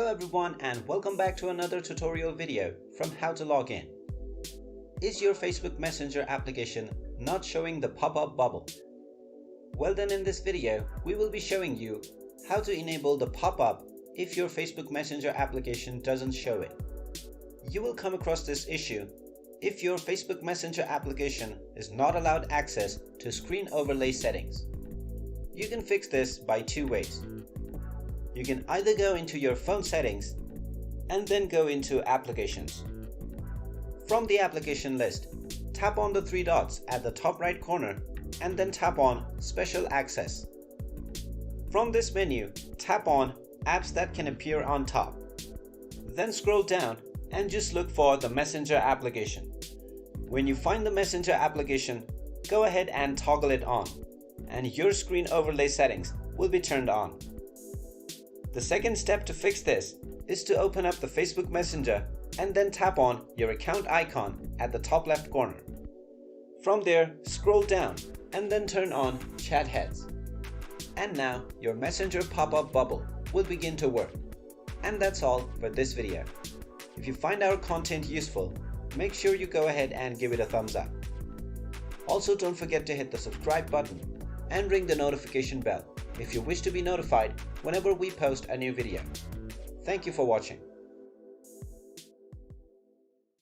Hello everyone and welcome back to another tutorial video from how to log in. Is your Facebook Messenger application not showing the pop-up bubble? Well then, in this video we will be showing you how to enable the pop-up if your Facebook Messenger application doesn't show it. You will come across this issue if your Facebook Messenger application is not allowed access to screen overlay settings. You can fix this by two ways. You can either go into your phone settings and then go into applications. From the application list, tap on the three dots at the top right corner and then tap on Special Access. From this menu, tap on Apps that can appear on top. Then scroll down and just look for the Messenger application. When you find the Messenger application, go ahead and toggle it on, and your screen overlay settings will be turned on. The second step to fix this is to open up the Facebook Messenger and then tap on your account icon at the top left corner. From there, scroll down and then turn on Chat Heads. And now your Messenger pop-up bubble will begin to work. And that's all for this video. If you find our content useful, make sure you go ahead and give it a thumbs up. Also, don't forget to hit the subscribe button and ring the notification bell if you wish to be notified whenever we post a new video. Thank you for watching.